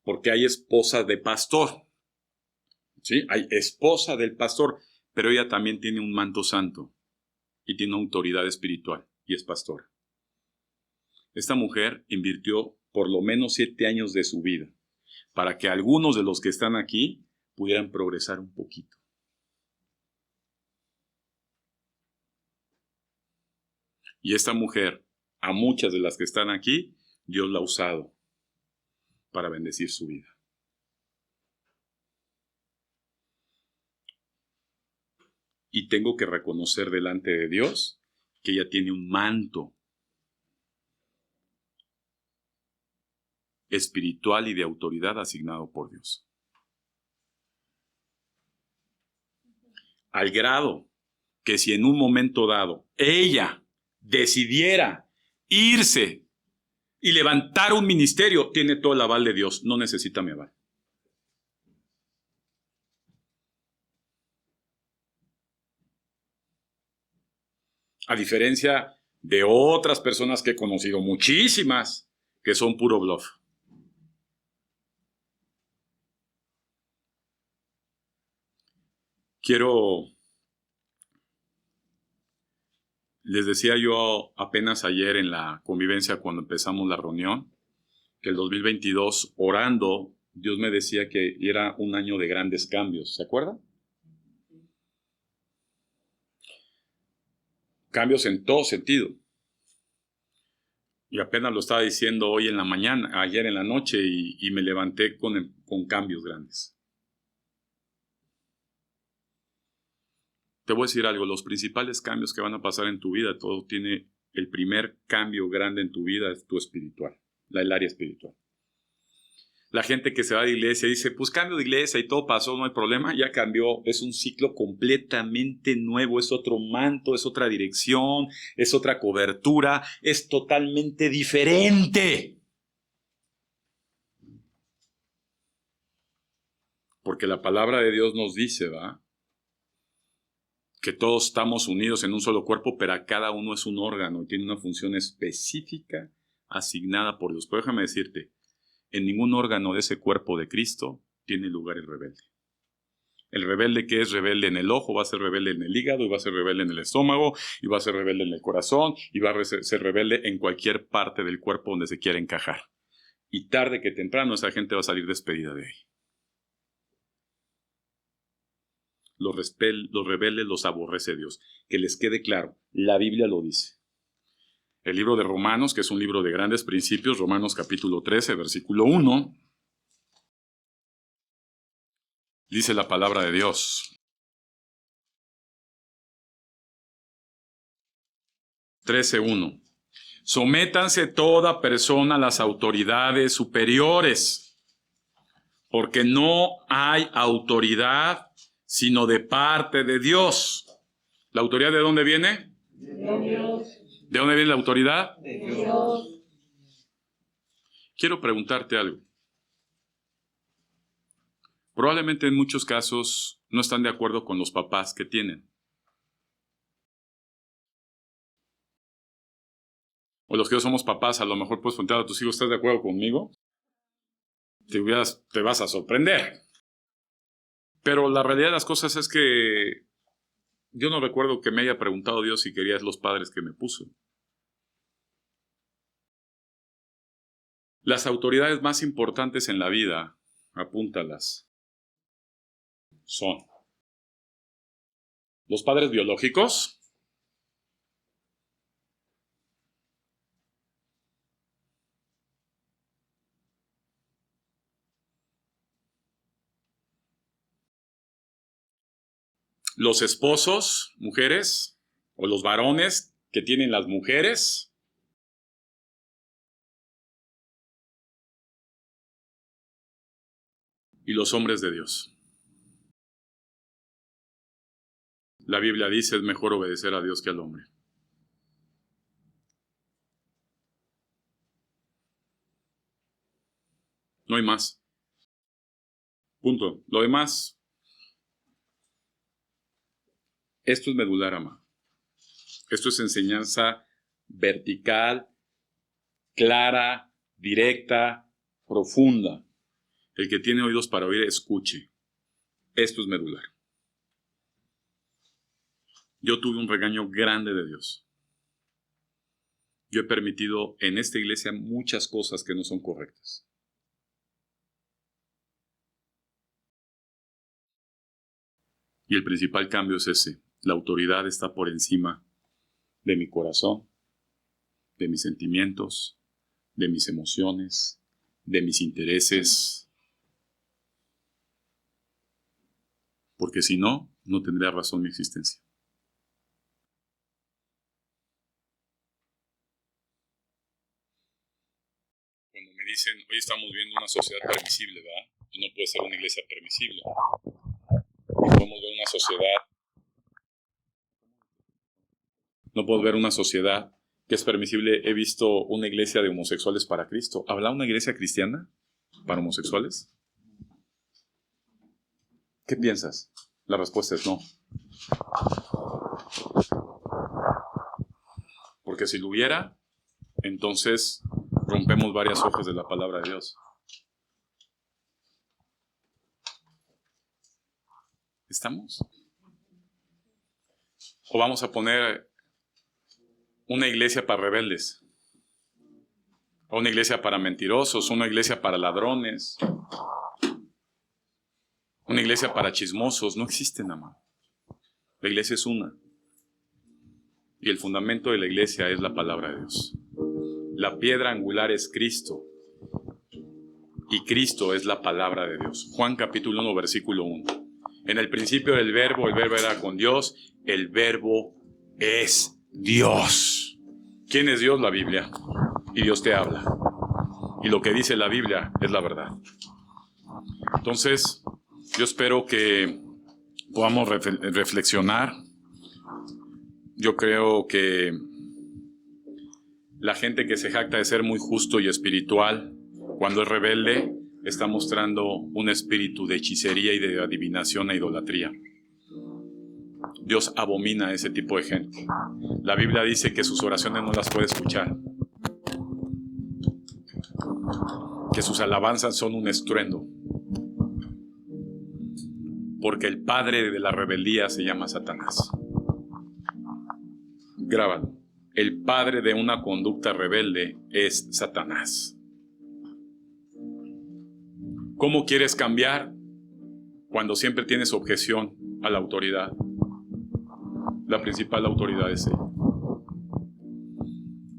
porque hay esposa de pastor. ¿Sí? Hay esposa del pastor, pero ella también tiene un manto santo y tiene autoridad espiritual y es pastora. Esta mujer invirtió por lo menos 7 años de su vida para que algunos de los que están aquí pudieran progresar un poquito. Y esta mujer, a muchas de las que están aquí, Dios la ha usado para bendecir su vida. Y tengo que reconocer delante de Dios que ella tiene un manto espiritual y de autoridad asignado por Dios. Al grado que si en un momento dado ella decidiera irse y levantar un ministerio, tiene todo el aval de Dios, no necesita mi aval. A diferencia de otras personas que he conocido, muchísimas, que son puro bluff. Les decía yo apenas ayer en la convivencia cuando empezamos la reunión, que el 2022, orando, Dios me decía que era un año de grandes cambios. ¿Se acuerdan? Cambios en todo sentido. Y apenas lo estaba diciendo hoy en la mañana, ayer en la noche, y me levanté con cambios grandes. Te voy a decir algo, los principales cambios que van a pasar en tu vida, todo tiene el primer cambio grande en tu vida, es tu espiritual, el área espiritual. La gente que se va de iglesia dice, pues cambio de iglesia y todo pasó, no hay problema, ya cambió, es un ciclo completamente nuevo, es otro manto, es otra dirección, es otra cobertura, es totalmente diferente. Porque la palabra de Dios nos dice, ¿va?, que todos estamos unidos en un solo cuerpo, pero cada uno es un órgano y tiene una función específica asignada por Dios. Pero déjame decirte, en ningún órgano de ese cuerpo de Cristo tiene lugar el rebelde. El rebelde que es rebelde en el ojo va a ser rebelde en el hígado, y va a ser rebelde en el estómago, y va a ser rebelde en el corazón, y va a ser rebelde en cualquier parte del cuerpo donde se quiera encajar. Y tarde que temprano esa gente va a salir despedida de ahí. Los rebeldes los aborrece Dios. Que les quede claro, la Biblia lo dice. El libro de Romanos, que es un libro de grandes principios, Romanos capítulo 13, versículo 1, dice la palabra de Dios. 13:1. Sométanse toda persona a las autoridades superiores, porque no hay autoridad sino de parte de Dios. ¿La autoridad de dónde viene? De Dios. ¿De dónde viene la autoridad? De Dios. Quiero preguntarte algo. Probablemente en muchos casos no están de acuerdo con los papás que tienen. o los que no somos papás, a lo mejor puedes preguntar a tus hijos, ¿estás de acuerdo conmigo? Te vas a sorprender. Pero la realidad de las cosas es que yo no recuerdo que me haya preguntado Dios si quería los padres que me puso. Las autoridades más importantes en la vida, apúntalas, son los padres biológicos, los esposos, mujeres, o los varones que tienen las mujeres, y los hombres de Dios. La Biblia dice, es mejor obedecer a Dios que al hombre. No hay más. Punto. Lo demás, esto es medular, amado. Esto es enseñanza vertical, clara, directa, profunda. El que tiene oídos para oír, escuche. Esto es medular. Yo tuve un regaño grande de Dios. Yo he permitido en esta iglesia muchas cosas que no son correctas. Y el principal cambio es ese. La autoridad está por encima de mi corazón, de mis sentimientos, de mis emociones, de mis intereses. Porque si no, no tendría razón mi existencia. Cuando me dicen, hoy estamos viendo una sociedad permisible, ¿verdad? Y no puede ser una iglesia permisible. Podemos ver una sociedad. No puedo ver una sociedad que es permisible. He visto una iglesia de homosexuales para Cristo. ¿Habrá una iglesia cristiana para homosexuales? ¿Qué piensas? La respuesta es no. Porque si lo hubiera, entonces rompemos varias hojas de la palabra de Dios. ¿Estamos? ¿O vamos a poner una iglesia para rebeldes? ¿O una iglesia para mentirosos? ¿Una iglesia para ladrones? ¿Una iglesia para chismosos? No existen, amado. La iglesia es una. Y el fundamento de la iglesia es la palabra de Dios. La piedra angular es Cristo. Y Cristo es la palabra de Dios. Juan capítulo 1, versículo 1. En el principio del verbo, el verbo era con Dios, el verbo es Dios. ¿Quién es Dios? La Biblia. Y Dios te habla. Y lo que dice la Biblia es la verdad. Entonces, yo espero que podamos reflexionar. Yo creo que la gente que se jacta de ser muy justo y espiritual, cuando es rebelde, está mostrando un espíritu de hechicería y de adivinación e idolatría. Dios abomina a ese tipo de gente. La Biblia dice que sus oraciones no las puede escuchar, que sus alabanzas son un estruendo, porque el padre de la rebeldía se llama Satanás. Grábalo. El padre de una conducta rebelde es Satanás. ¿Cómo quieres cambiar cuando siempre tienes objeción a la autoridad? La principal autoridad es Él.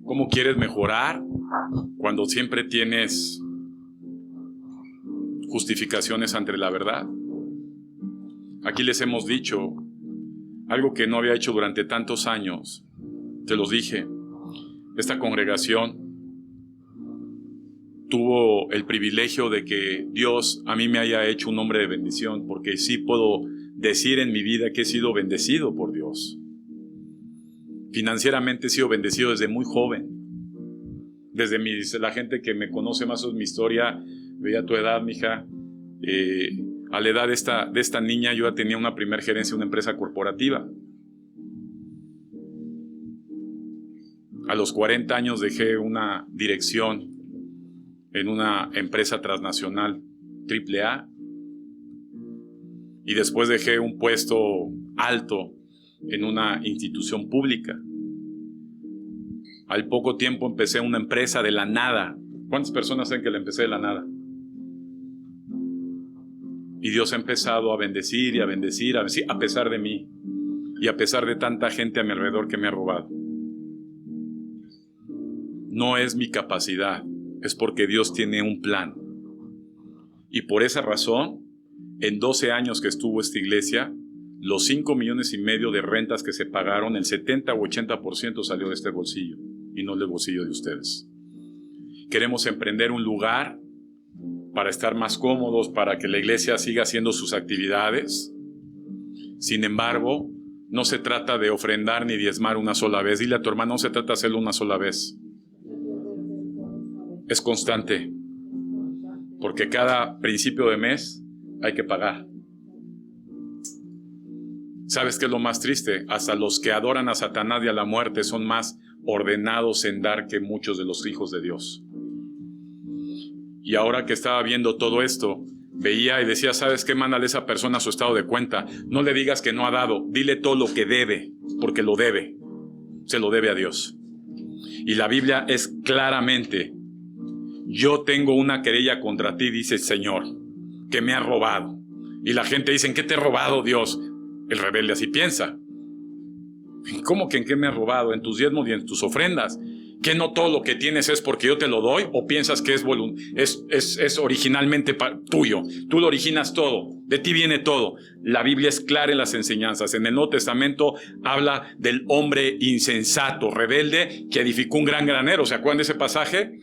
¿Cómo quieres mejorar cuando siempre tienes justificaciones ante la verdad? Aquí les hemos dicho algo que no había hecho durante tantos años. Te los dije. Esta congregación tuvo el privilegio de que Dios a mí me haya hecho un hombre de bendición, porque sí puedo decir en mi vida que he sido bendecido por Dios. Financieramente he sido bendecido desde muy joven. Desde la gente que me conoce más o menos mi historia, veía tu edad, mija. A la edad de esta niña yo ya tenía una primer gerencia de una empresa corporativa. A los 40 años dejé una dirección en una empresa transnacional AAA y después dejé un puesto alto en una institución pública. Al poco tiempo empecé una empresa de la nada. ¿Cuántas personas saben que la empecé de la nada? Y Dios ha empezado a bendecir y a bendecir, a pesar de mí y a pesar de tanta gente a mi alrededor que me ha robado. No es mi capacidad, es porque Dios tiene un plan. Y por esa razón, en 12 años que estuvo esta iglesia, los 5,5 millones de rentas que se pagaron, el 70 o 80% salió de este bolsillo y no del bolsillo de ustedes. Queremos emprender un lugar para estar más cómodos, para que la iglesia siga haciendo sus actividades. Sin embargo, no se trata de ofrendar ni diezmar una sola vez. Dile a tu hermano, no se trata de hacerlo una sola vez. Es constante, porque cada principio de mes hay que pagar. ¿Sabes qué es lo más triste? Hasta los que adoran a Satanás y a la muerte son más ordenados en dar que muchos de los hijos de Dios. Y ahora que estaba viendo todo esto, veía y decía, ¿sabes qué? Mándale a esa persona su estado de cuenta. No le digas que no ha dado, dile todo lo que debe, porque lo debe. Se lo debe a Dios. Y la Biblia es claramente: yo tengo una querella contra ti, dice el Señor, que me ha robado. Y la gente dice, ¿en qué te he robado, Dios? El rebelde así piensa. ¿Cómo que en qué me has robado? En tus diezmos y en tus ofrendas. ¿Que no todo lo que tienes es porque yo te lo doy? ¿O piensas que es originalmente tuyo? Tú lo originas todo, de ti viene todo. La Biblia es clara en las enseñanzas. En el Nuevo Testamento habla del hombre insensato, rebelde, que edificó un gran granero. ¿Se acuerdan de ese pasaje?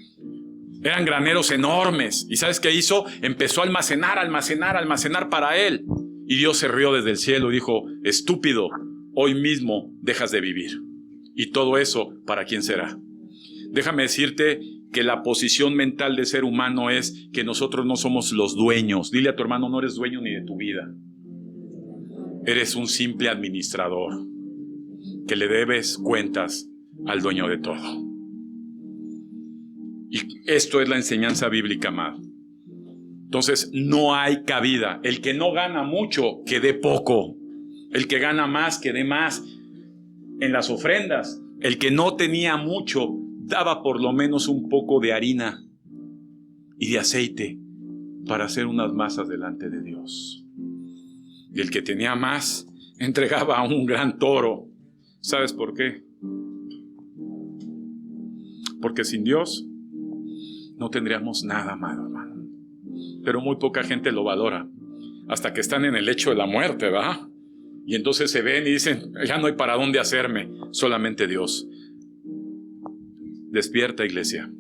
Eran graneros enormes. ¿Y sabes qué hizo? Empezó a almacenar para él. Y Dios se rió desde el cielo y dijo, estúpido, hoy mismo dejas de vivir. Y todo eso, ¿para quién será? Déjame decirte que la posición mental de ser humano es que nosotros no somos los dueños. Dile a tu hermano, no eres dueño ni de tu vida. Eres un simple administrador que le debes cuentas al dueño de todo. Y esto es la enseñanza bíblica, amado. Entonces, no hay cabida. El que no gana mucho, que dé poco. El que gana más, que dé más. En las ofrendas, el que no tenía mucho, daba por lo menos un poco de harina y de aceite para hacer unas masas delante de Dios. Y el que tenía más, entregaba a un gran toro. ¿Sabes por qué? Porque sin Dios no tendríamos nada, amado hermano. Pero muy poca gente lo valora. Hasta que están en el lecho de la muerte, ¿verdad? Y entonces se ven y dicen, ya no hay para dónde hacerme, solamente Dios. Despierta, iglesia.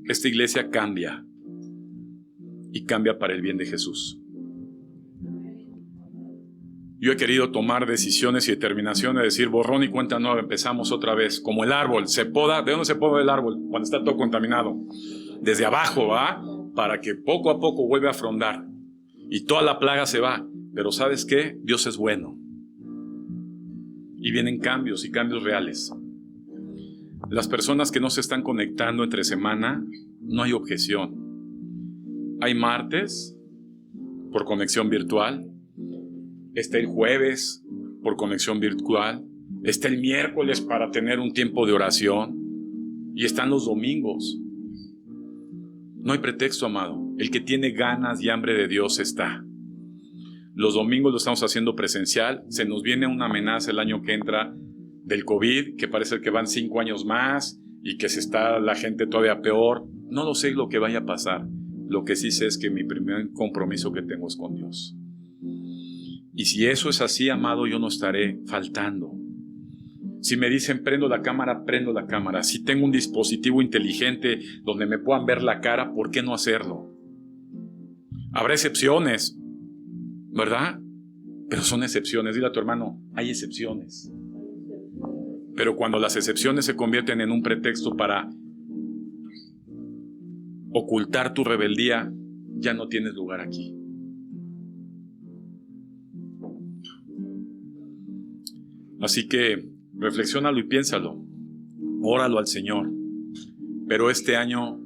Esta iglesia cambia. Y cambia para el bien de Jesús. Yo he querido tomar decisiones y determinaciones, decir borrón y cuenta nueva, empezamos otra vez. Como el árbol, se poda. ¿De dónde se poda el árbol? Cuando está todo contaminado. Desde abajo, ¿va? Para que poco a poco vuelva a frondar. Y toda la plaga se va. Pero ¿sabes qué? Dios es bueno. Y vienen cambios y cambios reales. Las personas que no se están conectando entre semana, no hay objeción. Hay martes por conexión virtual. Está el jueves por conexión virtual. Está el miércoles para tener un tiempo de oración. Y están los domingos. No hay pretexto, amado. El que tiene ganas y hambre de Dios está. Los domingos lo estamos haciendo presencial. Se nos viene una amenaza el año que entra del COVID, que parece que van 5 años más y que se está la gente todavía peor. No lo sé lo que vaya a pasar. Lo que sí sé es que mi primer compromiso que tengo es con Dios. Y si eso es así, amado, yo no estaré faltando. Si me dicen prendo la cámara, prendo la cámara. Si tengo un dispositivo inteligente donde me puedan ver la cara, ¿por qué no hacerlo? Habrá excepciones, ¿verdad? Pero son excepciones. Dile a tu hermano, hay excepciones. Pero cuando las excepciones se convierten en un pretexto para ocultar tu rebeldía, ya no tienes lugar aquí. Así que reflexiónalo y piénsalo. óralo al Señor. Pero este año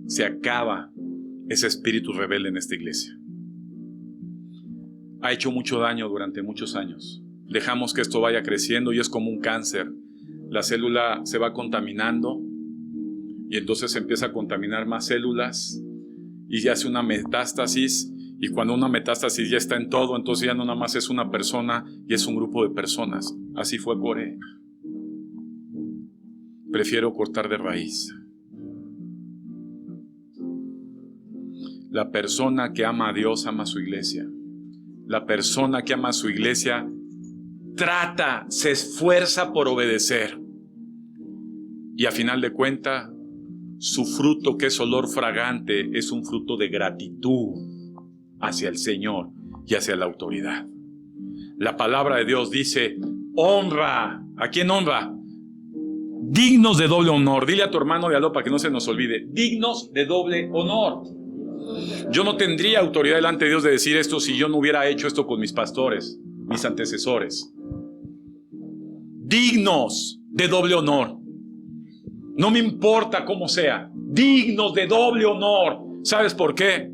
se acaba ese espíritu rebelde en esta iglesia. Ha hecho mucho daño durante muchos años. Dejamos que esto vaya creciendo y es como un cáncer. La célula se va contaminando y entonces se empieza a contaminar más células y ya hace una metástasis, y cuando una metástasis ya está en todo, entonces ya no nada más es una persona y es un grupo de personas. Así fue Coré. Prefiero cortar de raíz. La persona que ama a Dios ama a su iglesia. La persona que ama a su iglesia trata, se esfuerza por obedecer. Y a final de cuentas, su fruto, que es olor fragante, es un fruto de gratitud hacia el Señor y hacia la autoridad. La palabra de Dios dice: honra. ¿A quién honra? Dignos de doble honor. Dile a tu hermano de al lado para que no se nos olvide: dignos de doble honor. Yo no tendría autoridad delante de Dios de decir esto si yo no hubiera hecho esto con mis pastores, mis antecesores. Dignos de doble honor. No me importa cómo sea. Dignos de doble honor. ¿Sabes por qué?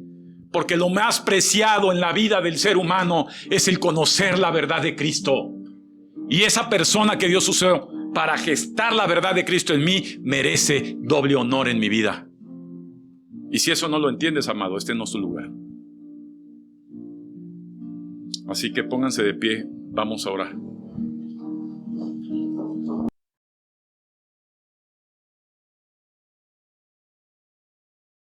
Porque lo más preciado en la vida del ser humano es el conocer la verdad de Cristo. Y esa persona que Dios usó para gestar la verdad de Cristo en mí merece doble honor en mi vida. Y si eso no lo entiendes, amado, este no es tu lugar. Así que pónganse de pie, vamos a orar.